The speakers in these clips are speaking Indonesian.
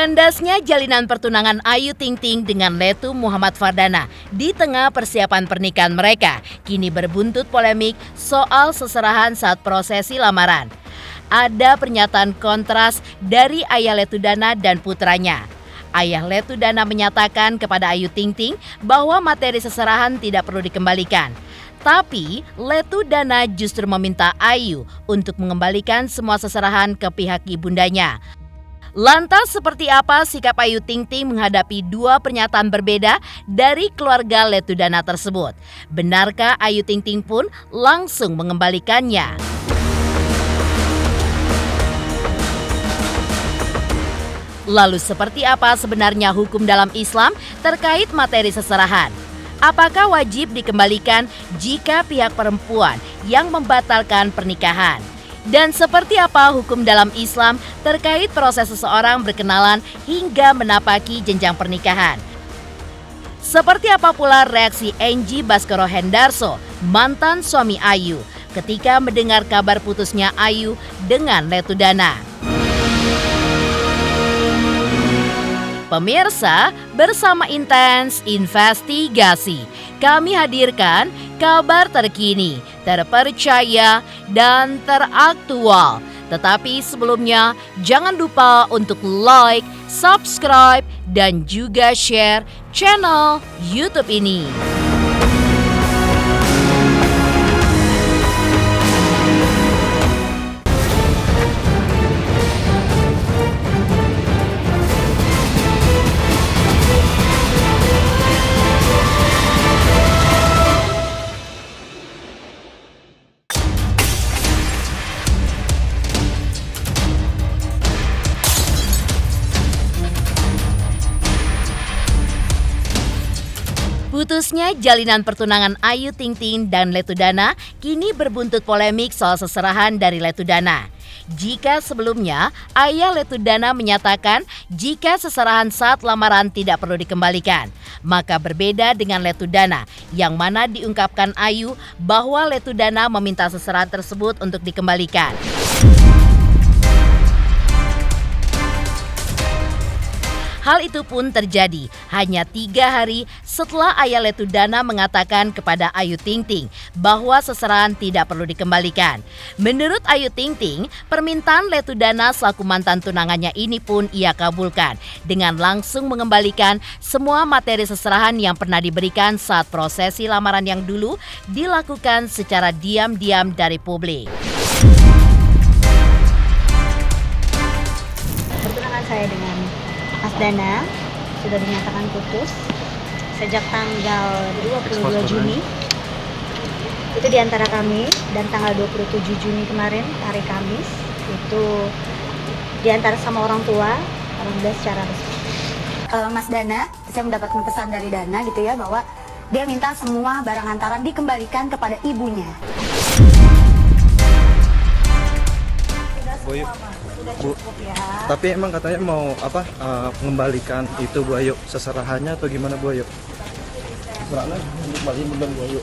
Kandasnya jalinan pertunangan Ayu Ting Ting dengan Letu Muhammad Fardana di tengah persiapan pernikahan mereka kini berbuntut polemik soal seserahan saat prosesi lamaran. Ada pernyataan kontras dari ayah Letu Dana dan putranya. Ayah Letu Dana menyatakan kepada Ayu Ting Ting bahwa materi seserahan tidak perlu dikembalikan. Tapi Letu Dana justru meminta Ayu untuk mengembalikan semua seserahan ke pihak ibundanya. Lantas seperti apa sikap Ayu Ting Ting menghadapi dua pernyataan berbeda dari keluarga Letu Dana tersebut? Benarkah Ayu Ting Ting pun langsung mengembalikannya? Lalu seperti apa sebenarnya hukum dalam Islam terkait materi seserahan? Apakah wajib dikembalikan jika pihak perempuan yang membatalkan pernikahan? Dan seperti apa hukum dalam Islam terkait proses seseorang berkenalan hingga menapaki jenjang pernikahan? Seperti apa pula reaksi Angie Baskoro Hendarso, mantan suami Ayu, ketika mendengar kabar putusnya Ayu dengan Letu Dana? Pemirsa, bersama Intens Investigasi, kami hadirkan kabar terkini, terpercaya, dan teraktual. Tetapi sebelumnya, jangan lupa untuk like, subscribe, dan juga share channel YouTube ini. Putusnya jalinan pertunangan Ayu Ting Ting dan Letu Dana kini berbuntut polemik soal seserahan dari Letu Dana. Jika sebelumnya ayah Letu Dana menyatakan jika seserahan saat lamaran tidak perlu dikembalikan, maka berbeda dengan Letu Dana yang mana diungkapkan Ayu bahwa Letu Dana meminta seserahan tersebut untuk dikembalikan. Hal itu pun terjadi hanya 3 hari setelah ayah Letu Dana mengatakan kepada Ayu Ting Ting bahwa seserahan tidak perlu dikembalikan. Menurut Ayu Ting Ting, permintaan Letu Dana selaku mantan tunangannya ini pun ia kabulkan dengan langsung mengembalikan semua materi seserahan yang pernah diberikan saat prosesi lamaran yang dulu dilakukan secara diam-diam dari publik. Pertunangan saya dengan Mas Dana sudah dinyatakan putus sejak tanggal 22 Juni. Itu diantara kami, dan tanggal 27 Juni kemarin, hari Kamis, itu diantara sama orang tua, alhamdulillah secara resmi. Mas Dana, saya mendapatkan pesan dari Dana gitu ya, bahwa dia minta semua barang hantaran dikembalikan kepada ibunya. Sudah cukup ya. Tapi emang katanya mau mengembalikan itu Bu Ayu, seserahannya atau gimana Bu Ayu? Serahnya kembali benar Bu Ayu.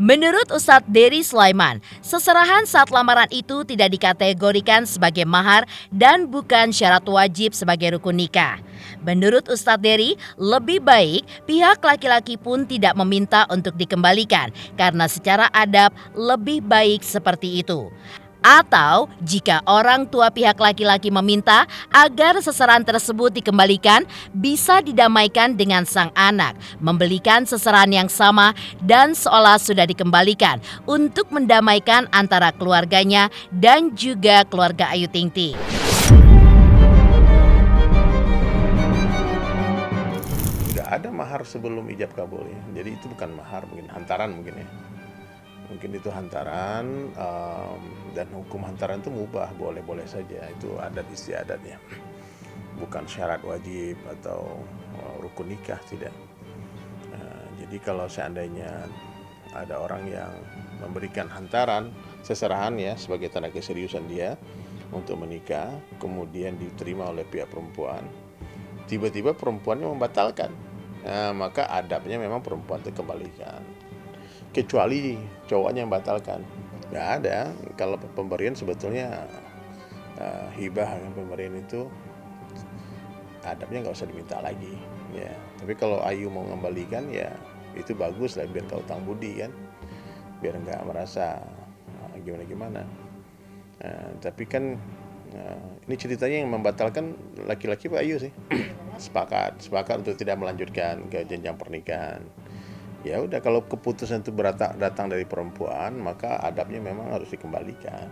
Menurut Ustadz Dery Sulaiman, seserahan saat lamaran itu tidak dikategorikan sebagai mahar dan bukan syarat wajib sebagai rukun nikah. Menurut Ustadz Dery, lebih baik pihak laki-laki pun tidak meminta untuk dikembalikan karena secara adab lebih baik seperti itu. Atau jika orang tua pihak laki-laki meminta agar seserahan tersebut dikembalikan, bisa didamaikan dengan sang anak, membelikan seserahan yang sama dan seolah sudah dikembalikan untuk mendamaikan antara keluarganya dan juga keluarga Ayu Ting Ting. Nggak ada mahar sebelum ijab kabul ya. Jadi itu bukan mahar, mungkin hantaran mungkin ya. Mungkin itu hantaran, dan hukum hantaran itu mubah, boleh-boleh saja, itu adat istiadatnya, bukan syarat wajib atau rukun nikah, tidak. Jadi kalau seandainya ada orang yang memberikan hantaran seserahan ya sebagai tanda keseriusan dia untuk menikah, kemudian diterima oleh pihak perempuan, tiba-tiba perempuannya membatalkan, maka adabnya memang perempuan itu kembalikan. Kecuali cowoknya yang batalkan. Nggak ada. Kalau pemberian sebetulnya hibah kan, pemberian itu adabnya nggak usah diminta lagi ya. Tapi kalau ayu mau mengembalikan ya itu bagus lah, biar kau utang budi kan, biar nggak merasa gimana-gimana. Tapi kan ini ceritanya yang membatalkan laki-laki Pak Ayu sih. sepakat untuk tidak melanjutkan ke jenjang pernikahan. Ya udah, kalau keputusan itu datang dari perempuan, maka adabnya memang harus dikembalikan.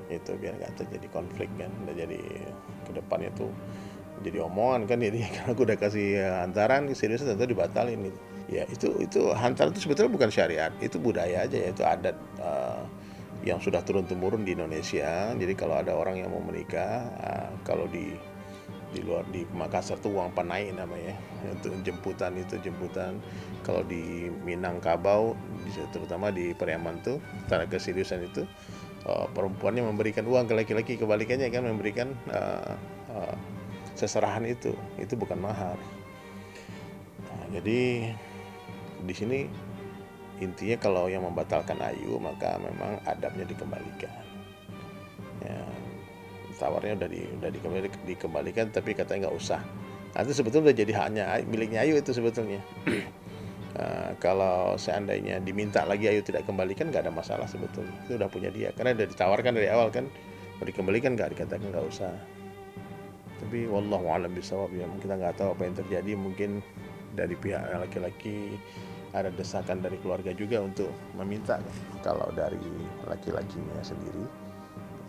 Itu biar nggak terjadi konflik kan, udah jadi kedepannya tuh jadi omongan kan, jadi karena aku udah kasih hantaran serius tentu dibatalin gitu. Ya itu hantaran itu sebetulnya bukan syariat, itu budaya aja ya, itu adat yang sudah turun temurun di Indonesia. Jadi kalau ada orang yang mau menikah, kalau di luar di Makassar tuh uang panai namanya, itu jemputan. Kalau di Minangkabau terutama di Pariaman tuh tanda keseriusan itu perempuannya memberikan uang ke laki-laki, kebalikannya kan memberikan seserahan, itu bukan mahar. Jadi di sini intinya kalau yang membatalkan ayu maka memang adabnya dikembalikan. Ya, tawarnya udah dikembalikan, tapi katanya nggak usah. Itu sebetulnya udah jadi haknya, miliknya ayu itu sebetulnya. Kalau seandainya diminta lagi ayu tidak kembalikan, nggak ada masalah sebetulnya, itu udah punya dia, karena udah ditawarkan dari awal kan, mau dikembalikan nggak, dikatakan nggak usah. Tapi wallahu a'lam bishawab ya, kita nggak tahu apa yang terjadi. Mungkin dari pihak laki-laki ada desakan dari keluarga juga untuk meminta. Kalau dari laki-lakinya sendiri,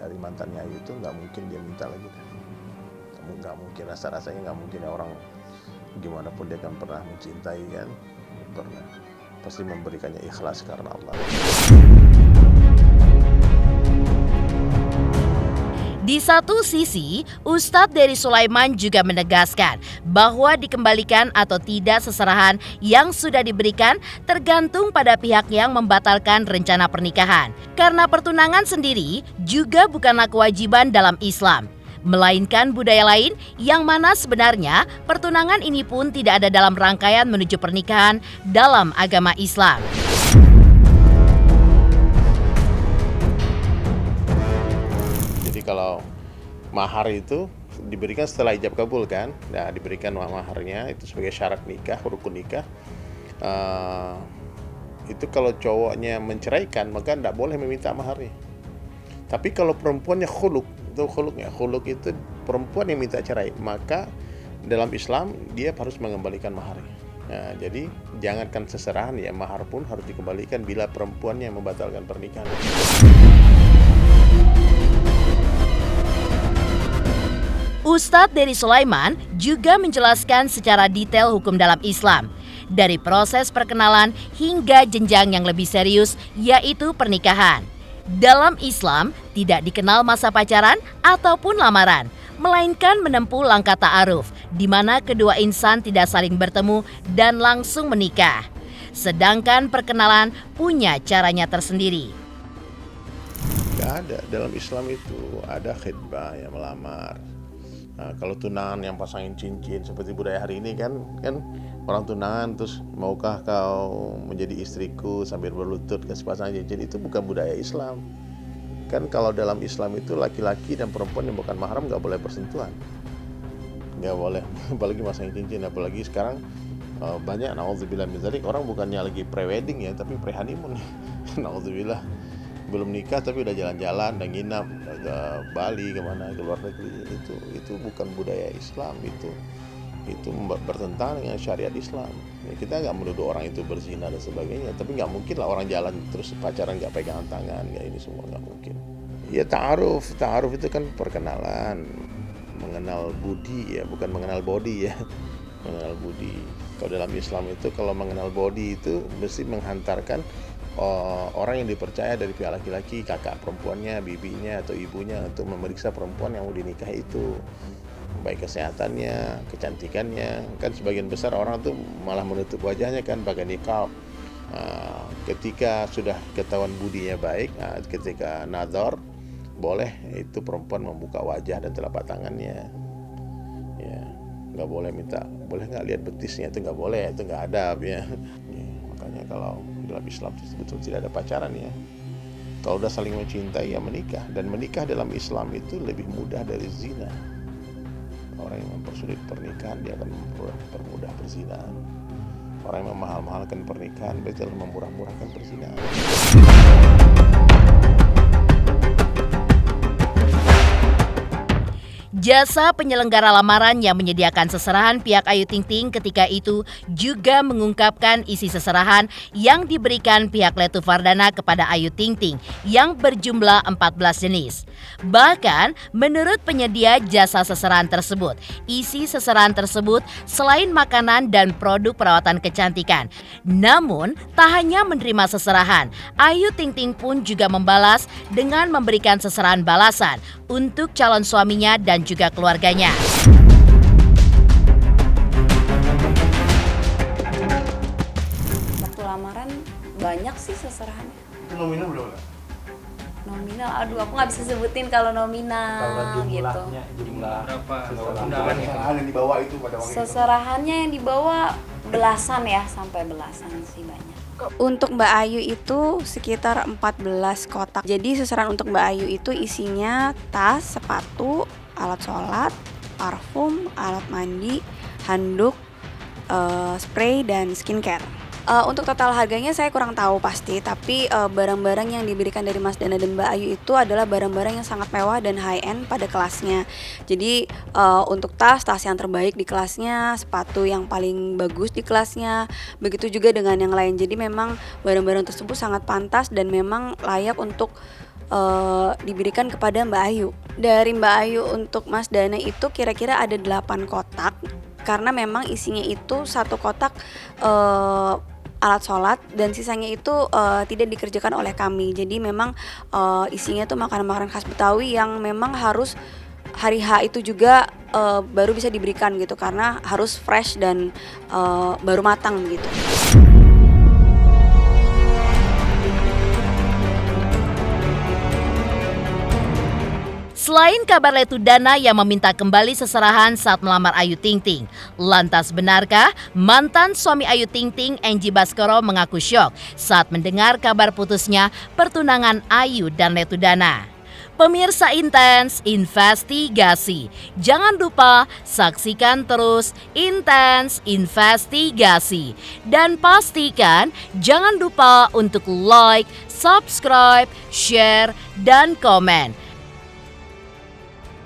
dari mantannya ayu itu nggak mungkin dia minta lagi. Nggak mungkin, rasanya nggak mungkin ya, orang gimana pun dia kan pernah mencintai kan, pernah pasti memberikannya ikhlas karena Allah. Di satu sisi, Ustadz Dery Sulaiman juga menegaskan bahwa dikembalikan atau tidak seserahan yang sudah diberikan tergantung pada pihak yang membatalkan rencana pernikahan. Karena pertunangan sendiri juga bukanlah kewajiban dalam Islam, melainkan budaya lain yang mana sebenarnya pertunangan ini pun tidak ada dalam rangkaian menuju pernikahan dalam agama Islam. Kalau mahar itu diberikan setelah ijab kabul kan, nah diberikan maharnya itu sebagai syarat nikah, rukun nikah. Itu kalau cowoknya menceraikan maka tidak boleh meminta maharnya. Tapi kalau perempuannya khuluk itu perempuan yang minta cerai, maka dalam Islam dia harus mengembalikan maharnya. Nah, jadi jangankan seserahan ya, mahar pun harus dikembalikan bila perempuannya membatalkan pernikahan. Ustadz Dery Sulaiman juga menjelaskan secara detail hukum dalam Islam, dari proses perkenalan hingga jenjang yang lebih serius, yaitu pernikahan. Dalam Islam tidak dikenal masa pacaran ataupun lamaran, melainkan menempuh langkah ta'aruf, di mana kedua insan tidak saling bertemu dan langsung menikah. Sedangkan perkenalan punya caranya tersendiri. Gak ada dalam Islam itu, ada khidbah yang melamar. Nah, kalau tunangan yang pasangin cincin seperti budaya hari ini kan orang tunangan terus maukah kau menjadi istriku sambil berlutut ke sepasang cincin, itu bukan budaya Islam. Kan kalau dalam Islam itu laki-laki dan perempuan yang bukan mahram nggak boleh bersentuhan, nggak boleh, apalagi pasangin cincin. Apalagi sekarang banyak, naudzubillah min dzalik, orang bukannya lagi pre-wedding ya, tapi pre-honeymoon. Naudzubillah, belum nikah tapi udah jalan-jalan dan nginap ke Bali, kemana, ke luar negeri. Itu bukan budaya Islam, itu bertentangan dengan syariat Islam. Ya, kita nggak menuduh orang itu berzina dan sebagainya, tapi nggak mungkin lah orang jalan terus pacaran nggak pegangan tangan, nggak, ini semua nggak mungkin. Ya ta'aruf itu kan perkenalan, mengenal budi ya, bukan mengenal body ya. Mengenal budi. Kalau dalam Islam itu kalau mengenal body itu mesti menghantarkan orang yang dipercaya dari pihak laki-laki, kakak perempuannya, bibinya atau ibunya, untuk memeriksa perempuan yang mau dinikah itu, baik kesehatannya, kecantikannya. Kan sebagian besar orang tuh malah menutup wajahnya kan pakai niqab. Ketika sudah ketahuan budinya baik, ketika nadhar boleh itu perempuan membuka wajah dan telapak tangannya. Ya, nggak boleh minta, boleh nggak lihat betisnya, itu nggak boleh, itu nggak adab ya. Makanya kalau dalam Islam betul tidak ada pacaran ya. Kalau udah saling mencintai ya menikah, dan menikah dalam Islam itu lebih mudah dari zina. Orang yang mempersulit pernikahan dia akan mempermudah perzinahan. Orang yang memahal-mahalkan pernikahan berarti memurah-murahkan perzinahan. Jasa penyelenggara lamaran yang menyediakan seserahan pihak Ayu Ting Ting ketika itu juga mengungkapkan isi seserahan yang diberikan pihak Letu Fardana kepada Ayu Ting Ting yang berjumlah 14 jenis. Bahkan menurut penyedia jasa seserahan tersebut, isi seserahan tersebut selain makanan dan produk perawatan kecantikan. Namun tak hanya menerima seserahan, Ayu Ting Ting pun juga membalas dengan memberikan seserahan balasan untuk calon suaminya dan juga keluarganya. Waktu lamaran banyak sih seserahannya. Itu nominal berapa? Nominal, aduh aku nggak bisa sebutin kalau nominal. Kalau gitu. jumlah berapa Seserahan yang dibawa itu pada waktu itu. Seserahannya yang dibawa belasan ya, sampai belasan sih banyak. Untuk Mbak Ayu itu sekitar 14 kotak. Jadi seserahan untuk Mbak Ayu itu isinya tas, sepatu, alat sholat, parfum, alat mandi, handuk, spray, dan skincare. Untuk total harganya saya kurang tahu pasti, tapi barang-barang yang diberikan dari Mas Dana dan Mbak Ayu itu adalah barang-barang yang sangat mewah dan high end pada kelasnya. Jadi untuk tas yang terbaik di kelasnya, sepatu yang paling bagus di kelasnya, begitu juga dengan yang lain. Jadi memang barang-barang tersebut sangat pantas dan memang layak untuk diberikan kepada Mbak Ayu. Dari Mbak Ayu untuk Mas Dana itu kira-kira ada 8 kotak, karena memang isinya itu satu kotak alat sholat dan sisanya itu tidak dikerjakan oleh kami. Jadi memang isinya tuh makanan-makanan khas Betawi yang memang harus hari H itu juga baru bisa diberikan gitu, karena harus fresh dan baru matang gitu. Selain kabar Letu Dana yang meminta kembali seserahan saat melamar Ayu Ting Ting, lantas benarkah mantan suami Ayu Ting Ting, Enji Baskoro, mengaku syok saat mendengar kabar putusnya pertunangan Ayu dan Letu Dana? Pemirsa Intens Investigasi, jangan lupa saksikan terus Intens Investigasi. Dan pastikan jangan lupa untuk like, subscribe, share, dan komen.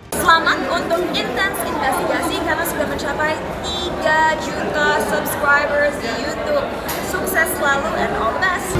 Selamat untuk Intens Investigasi karena sudah mencapai 3 juta subscribers di YouTube. Sukses selalu and all the best.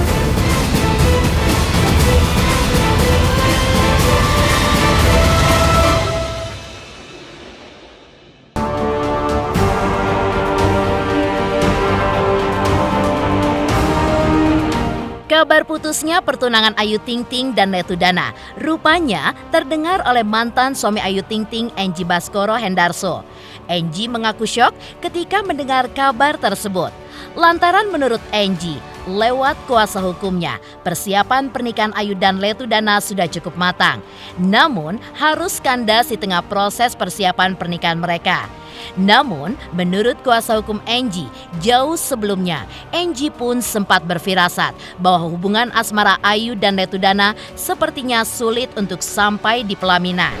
Kabar putusnya pertunangan Ayu Ting Ting dan Letu Dana rupanya terdengar oleh mantan suami Ayu Ting Ting, Enji Baskoro Hendarso. Enji mengaku syok ketika mendengar kabar tersebut. Lantaran menurut Enji, lewat kuasa hukumnya, persiapan pernikahan Ayu dan Letu Dana sudah cukup matang. Namun harus kandas di tengah proses persiapan pernikahan mereka. Namun, menurut kuasa hukum Enji, jauh sebelumnya, Enji pun sempat berfirasat bahwa hubungan asmara Ayu dan Letu Dana sepertinya sulit untuk sampai di pelaminan.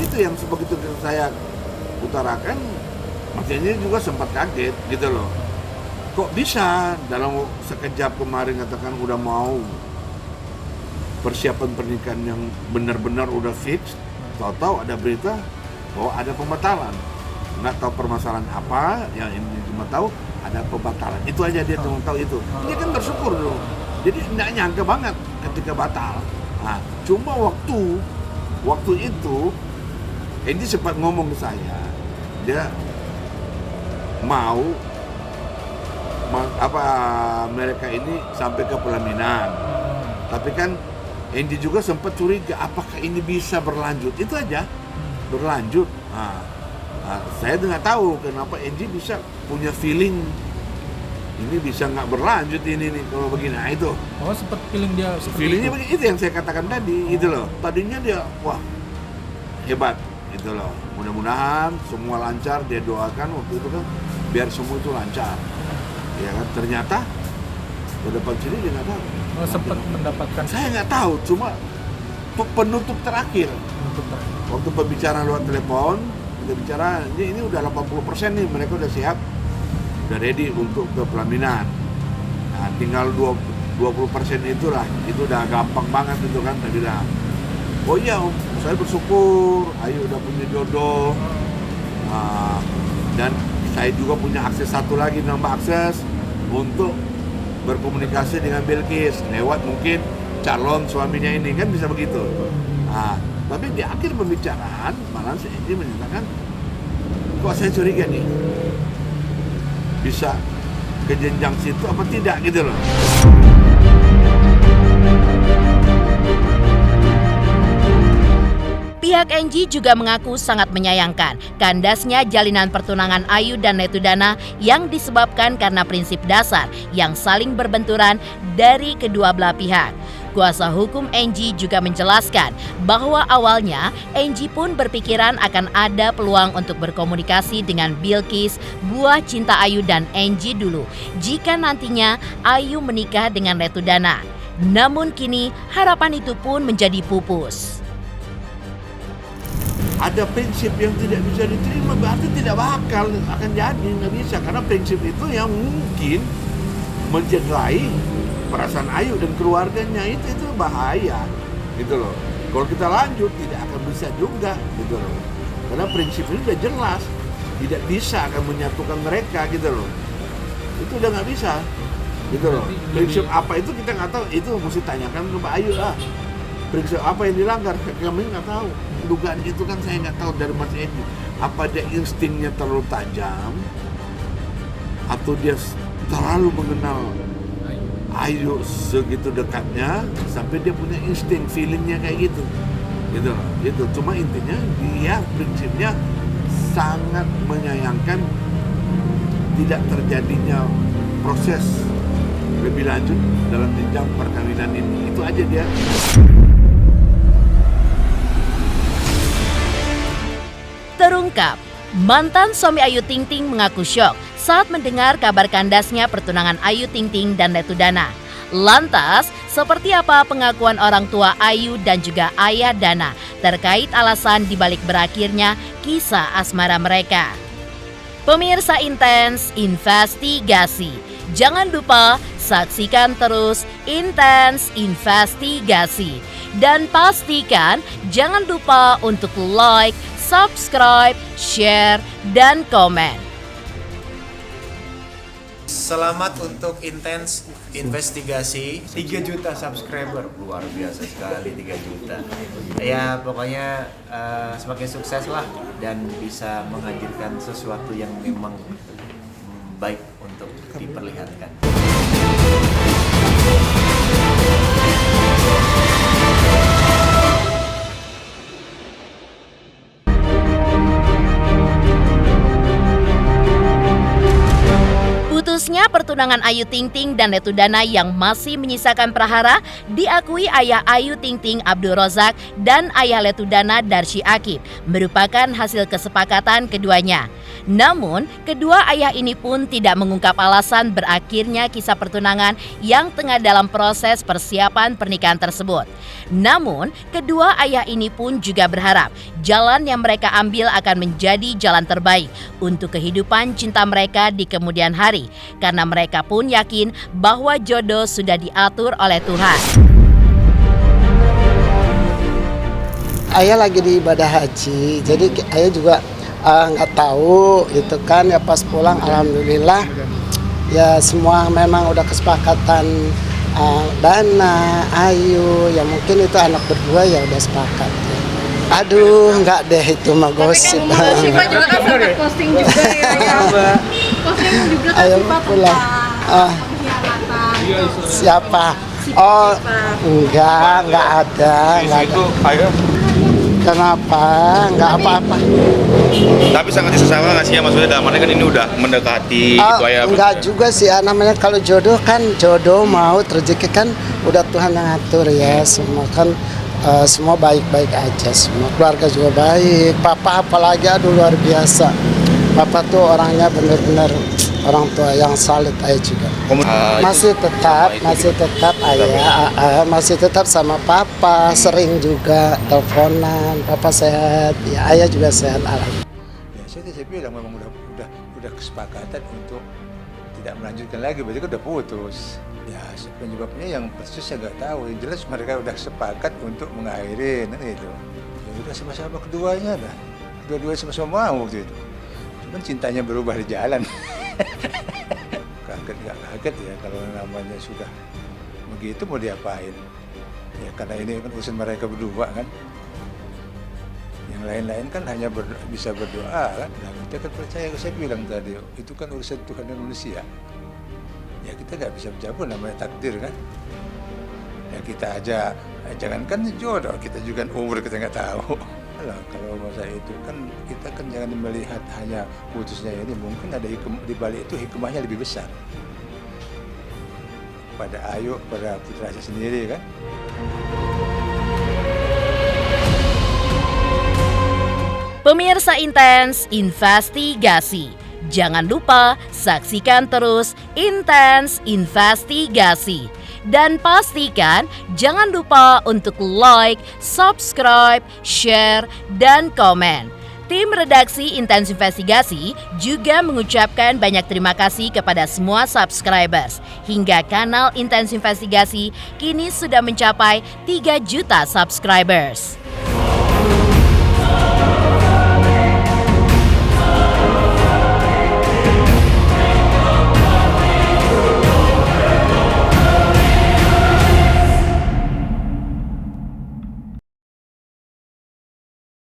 Itu yang begitu saya utarakan, Mas Enji juga sempat kaget gitu loh. Kok bisa dalam sekejap kemarin katakan udah mau persiapan pernikahan yang benar-benar udah fix, tahu-tahu ada berita bahwa ada pembatalan. Nggak tahu permasalahan apa, yang ini cuma tahu ada pembatalan. Itu aja dia cuma tahu itu. Dia kan bersyukur dong. Jadi nggak nyangka banget ketika batal. Nah, cuma waktu itu Enji sempat ngomong ke saya, dia mau mereka ini sampai ke pelaminan. Tapi kan Enji juga sempat curiga apakah ini bisa berlanjut. Itu aja, berlanjut. Saya nggak tahu kenapa Enji bisa punya feeling ini bisa nggak berlanjut ini nih kalau begini. Nah itu. Oh, sempat feelingnya begini, itu yang saya katakan tadi, itu loh. Tadinya dia wah hebat, gitu loh. Mudah-mudahan semua lancar, dia doakan waktu itu kan biar semua itu lancar. Ya kan, ternyata Di depan sini dia nggak tahu. Oh, sempat mendapatkan Saya nggak tahu, cuma penutup terakhir. Waktu pembicaraan lewat telepon, kita bicara, ini udah 80% nih, mereka udah siap, udah ready untuk ke pelaminan. Nah, tinggal 20% itulah, itu udah gampang banget itu kan, tadi dah. Oh iya Om, saya bersyukur, Ayu udah punya jodoh. Nah, dan saya juga punya akses satu lagi, nambah akses untuk berkomunikasi dengan Bilqis lewat mungkin calon suaminya ini, kan bisa begitu. Nah, tapi di akhir pembicaraan malah si Angie menyatakan, kok saya curiga nih, bisa ke jenjang situ apa tidak gitu loh. Pihak Angie juga mengaku sangat menyayangkan kandasnya jalinan pertunangan Ayu dan Letudana yang disebabkan karena prinsip dasar yang saling berbenturan dari kedua belah pihak. Kuasa hukum Angie juga menjelaskan bahwa awalnya Angie pun berpikiran akan ada peluang untuk berkomunikasi dengan Bilqis, buah cinta Ayu dan Angie dulu, jika nantinya Ayu menikah dengan Letudana. Namun kini harapan itu pun menjadi pupus. Ada prinsip yang tidak bisa diterima, berarti tidak bakal akan jadi, nggak bisa, karena prinsip itu yang mungkin mencederai perasaan Ayu dan keluarganya, itu bahaya gitu loh. Kalau kita lanjut tidak akan bisa juga gitu loh, karena prinsip ini udah jelas tidak bisa akan menyatukan mereka gitu loh, itu udah nggak bisa gitu loh. Prinsip apa itu kita nggak tahu, itu mesti tanyakan ke Mbak Ayu lah. Prinsip apa yang dilanggar, kami nggak tahu. Dugaan itu kan saya nggak tahu dari Mas Edi. Apa dia instingnya terlalu tajam, atau dia terlalu mengenal Ayu segitu dekatnya sampai dia punya insting, feelingnya kayak gitu, gitu loh. Itu cuma intinya dia prinsipnya sangat menyayangkan tidak terjadinya proses lebih lanjut dalam jenjang perkawinan ini. Itu aja dia. Terungkap, mantan suami Ayu Ting Ting mengaku syok saat mendengar kabar kandasnya pertunangan Ayu Ting Ting dan Letudana. Lantas, seperti apa pengakuan orang tua Ayu dan juga ayah Dana terkait alasan dibalik berakhirnya kisah asmara mereka? Pemirsa Intens Investigasi, jangan lupa saksikan terus Intens Investigasi. Dan pastikan jangan lupa untuk like, subscribe, share, dan komen. Selamat untuk Intens Investigasi. 3 juta subscriber, luar biasa sekali 3 juta. Ya pokoknya semakin sukses lah dan bisa menghadirkan sesuatu yang memang baik untuk diperlihatkan. Putusnya pertunangan Ayu Ting Ting dan Letudana yang masih menyisakan prahara diakui ayah Ayu Ting Ting Abdul Rozak dan ayah Letudana Darshi Akib merupakan hasil kesepakatan keduanya. Namun, kedua ayah ini pun tidak mengungkap alasan berakhirnya kisah pertunangan yang tengah dalam proses persiapan pernikahan tersebut. Namun, kedua ayah ini pun juga berharap jalan yang mereka ambil akan menjadi jalan terbaik untuk kehidupan cinta mereka di kemudian hari, karena mereka pun yakin bahwa jodoh sudah diatur oleh Tuhan. Ayah lagi di ibadah haji, jadi ayah juga nggak tahu gitu kan, ya pas pulang alhamdulillah ya semua memang udah kesepakatan. Dana, Ayu, ya mungkin itu anak berdua ya udah sepakat ya. Aduh, nggak deh itu mah gosip. Syifa juga kan sempat posting juga ya. Posting juga kan Syifa tentang pengkhianatan. Siapa? Oh, enggak ada. Kenapa? Enggak apa-apa. Tapi sangat disesal nggak sih ya, maksudnya dalam arti kan ini udah mendekati gitu ya. Enggak juga sih, namanya kalau jodoh kan jodoh maut rezeki kan udah Tuhan yang atur ya. Semua kan semua baik-baik aja, semua keluarga juga baik. Papa apalagi aduh luar biasa. Papa tuh orangnya bener-bener orang tua yang solid ayah juga. Masih tetap sama papa, sering juga teleponan, papa sehat, ya ayah juga sehat alhamdulillah. Ya saya bilang memang udah kesepakatan untuk tidak melanjutkan lagi, berarti kan udah putus. Ya penyebabnya yang persis saya nggak tahu, yang jelas mereka udah sepakat untuk mengakhiri itu. Ya udah sama-sama keduanya dah, dua-duanya sama-sama mau waktu itu. Cuman cintanya berubah di jalan. Kaget nggak kaget ya kalau namanya sudah begitu mau diapain? Ya karena ini kan urusan mereka berdua kan. Yang lain-lain kan hanya bisa berdoa kan. Nah, kita kan percaya, saya bilang tadi itu kan urusan Tuhan dan manusia. Ya kita nggak bisa mencabut namanya takdir kan. Ya kita aja jangankan jodoh, kita juga umur kita nggak tahu. Kalau masa itu kan kita kan jangan melihat hanya putusnya ini, mungkin ada di balik itu hikmahnya lebih besar pada Ayu, pada putranya sendiri kan. Pemirsa Intens Investigasi, jangan lupa saksikan terus Intens Investigasi. Dan pastikan jangan lupa untuk like, subscribe, share, dan komen. Tim redaksi Intens Investigasi juga mengucapkan banyak terima kasih kepada semua subscribers. Hingga kanal Intens Investigasi kini sudah mencapai 3 juta subscribers.